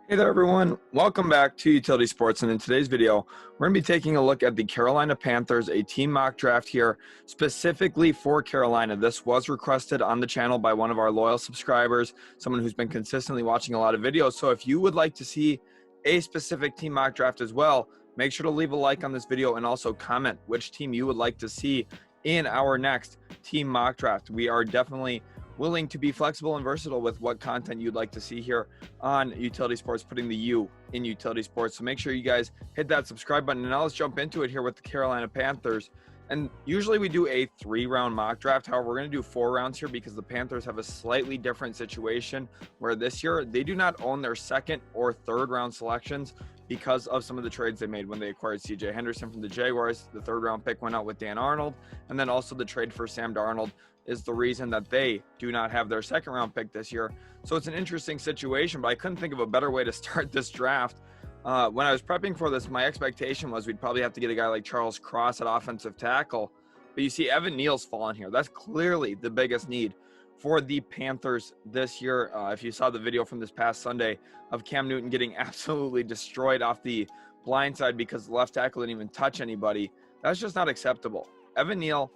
Hey there, everyone. Welcome back to Utility Sports. And in today's video, we're going to be taking a look at the Carolina Panthers, a team mock draft here specifically for Carolina. This was requested on the channel by one of our loyal subscribers, someone who's been consistently watching a lot of videos. So if you would like to see a specific team mock draft as well, make sure to leave a like on this video and also comment which team you would like to see in our next team mock draft. We are definitely willing to be flexible and versatile with what content you'd like to see here on Utility Sports, putting the U in Utility Sports. So make sure you guys hit that subscribe button. And now let's jump into it here with the Carolina Panthers. And usually we do a 3-round mock draft. However, we're going to do 4 rounds here because the Panthers have a slightly different situation where this year they do not own their second or third round selections because of some of the trades they made when they acquired CJ Henderson from the Jaguars. The 3rd round pick went out with Dan Arnold. And then also the trade for Sam Darnold is the reason that they do not have their 2nd round pick this year. So it's an interesting situation, but I couldn't think of a better way to start this draft. When I was prepping for this, my expectation was we'd probably have to get a guy like Charles Cross at offensive tackle. But you see Evan Neal's fallen here. That's clearly the biggest need for the Panthers this year. If you saw the video from this past Sunday of Cam Newton getting absolutely destroyed off the blind side because the left tackle didn't even touch anybody, that's just not acceptable. Evan Neal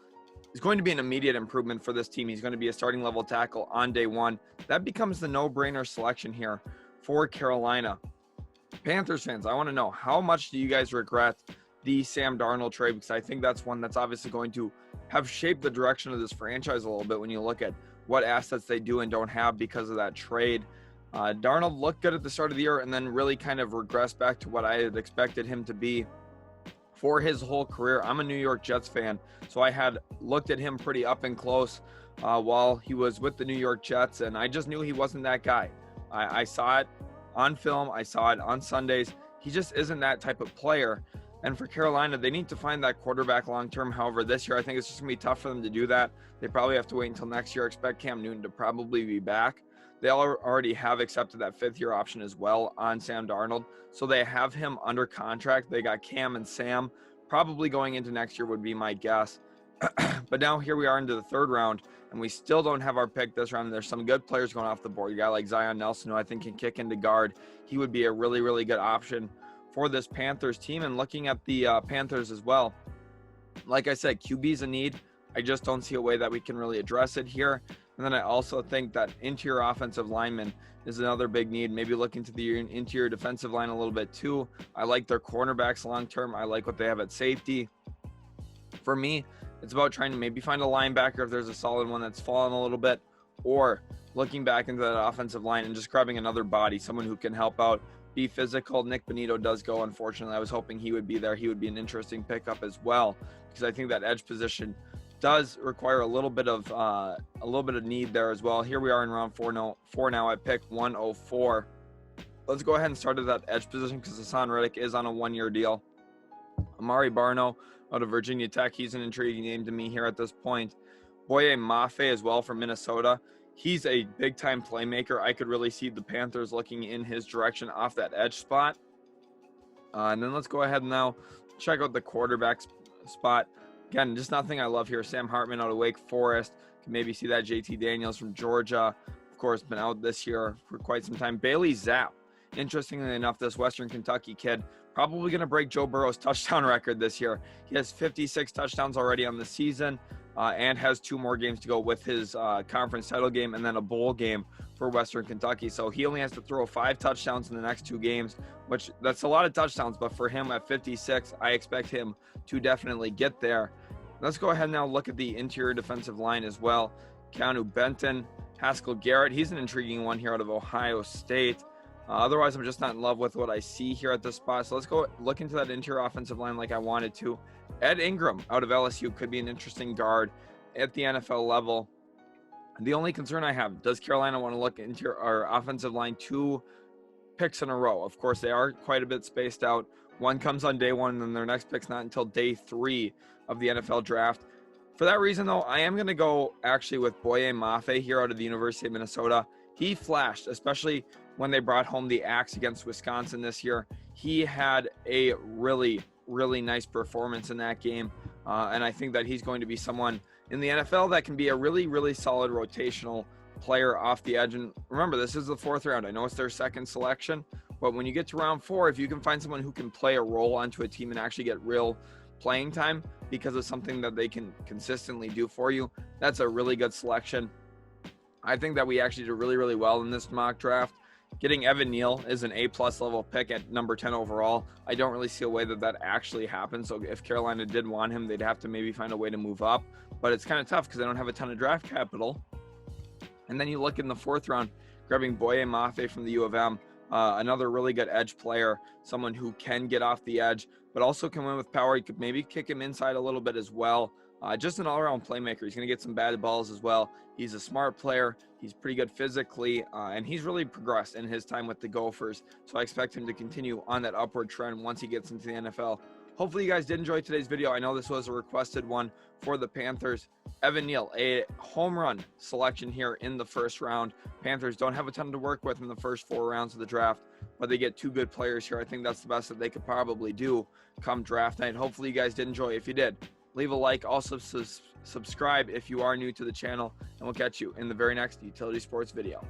is going to be an immediate improvement for this team. He's going to be a starting level tackle on day 1. That becomes the no-brainer selection here for Carolina. Panthers fans, I want to know, how much do you guys regret the Sam Darnold trade? Because I think that's one that's obviously going to have shaped the direction of this franchise a little bit when you look at what assets they do and don't have because of that trade. Darnold looked good at the start of the year and then really kind of regressed back to what I had expected him to be for his whole career. I'm a New York Jets fan, so I had looked at him pretty up and close while he was with the New York Jets, and I just knew he wasn't that guy. I saw it on film. I saw it on Sundays. He just isn't that type of player. And for Carolina, they need to find that quarterback long-term. However, this year, I think it's just going to be tough for them to do that. They probably have to wait until next year. Expect Cam Newton to probably be back. They already have accepted that 5th-year option as well on Sam Darnold. So they have him under contract. They got Cam and Sam probably going into next year would be my guess. But now here we are into the 3rd round, and we still don't have our pick this round. There's some good players going off the board. You got like Zion Nelson, who I think can kick into guard. He would be a really, really good option for this Panthers team. And looking at the Panthers as well, like I said, QB's a need. I just don't see a way that we can really address it here. And then I also think that interior offensive lineman is another big need. Maybe looking to the interior defensive line a little bit too. I like their cornerbacks long term. I like what they have at safety. For me, it's about trying to maybe find a linebacker if there's a solid one that's fallen a little bit, or looking back into that offensive line and just grabbing another body, someone who can help out, be physical. Nick Bonito does go, unfortunately. I was hoping he would be there. He would be an interesting pickup as well, because I think that edge position does require a little bit of need there as well. Here we are in round 4 now at pick 104. Let's go ahead and start at that edge position because Hassan Reddick is on a 1-year deal. Amari Barno out of Virginia Tech, he's an intriguing name to me here at this point. Boye Mafe as well from Minnesota. He's a big-time playmaker. I could really see the Panthers looking in his direction off that edge spot. And then let's go ahead and now check out the quarterback spot. Again, just nothing I love here. Sam Hartman out of Wake Forest. Can maybe see that JT Daniels from Georgia. Of course, been out this year for quite some time. Bailey Zapp. Interestingly enough, this Western Kentucky kid probably going to break Joe Burrow's touchdown record this year. He has 56 touchdowns already on the season and has 2 more games to go with his conference title game and then a bowl game for Western Kentucky. So he only has to throw 5 touchdowns in the next 2 games, which that's a lot of touchdowns. But for him at 56, I expect him to definitely get there. Let's go ahead and now look at the interior defensive line as well. Keanu Benton, Haskell Garrett. He's an intriguing one here out of Ohio State. Otherwise, I'm just not in love with what I see here at this spot. So let's go look into that interior offensive line like I wanted to. Ed Ingram out of LSU could be an interesting guard at the NFL level. The only concern I have, does Carolina want to look into our offensive line 2 picks in a row? Of course, they are quite a bit spaced out. One comes on day 1, and then their next pick's not until day 3 of the NFL draft. For that reason, though, I am going to go actually with Boye Mafe here out of the University of Minnesota. He flashed, especially when they brought home the axe against Wisconsin this year. He had a really, really nice performance in that game. And I think that he's going to be someone in the NFL that can be a really, really solid rotational player off the edge. And remember, this is the 4th round. I know it's their 2nd selection, But when you get to round 4, if you can find someone who can play a role onto a team and actually get real playing time because of something that they can consistently do for you, that's a really good selection. I think that we actually did really, really well in this mock draft. Getting Neal is an A-plus level pick at number 10 overall. I don't really see a way that actually happens. So if Carolina did want him, they'd have to maybe find a way to move up. But it's kind of tough because they don't have a ton of draft capital. And then you look in the 4th round, grabbing Boye Mafe from the U of M, another really good edge player, someone who can get off the edge, but also can win with power. You could maybe kick him inside a little bit as well. Just an all-around playmaker. He's going to get some bad balls as well. He's a smart player. He's pretty good physically, and he's really progressed in his time with the Gophers. So I expect him to continue on that upward trend once he gets into the NFL. Hopefully you guys did enjoy today's video. I know this was a requested one for the Panthers. Neal, a home run selection here in the 1st round. Panthers don't have a ton to work with in the first 4 rounds of the draft, but they get 2 good players here. I think that's the best that they could probably do come draft night. Hopefully you guys did enjoy. If you did, leave a like. Also subscribe if you are new to the channel, and we'll catch you in the very next Utility Sports video.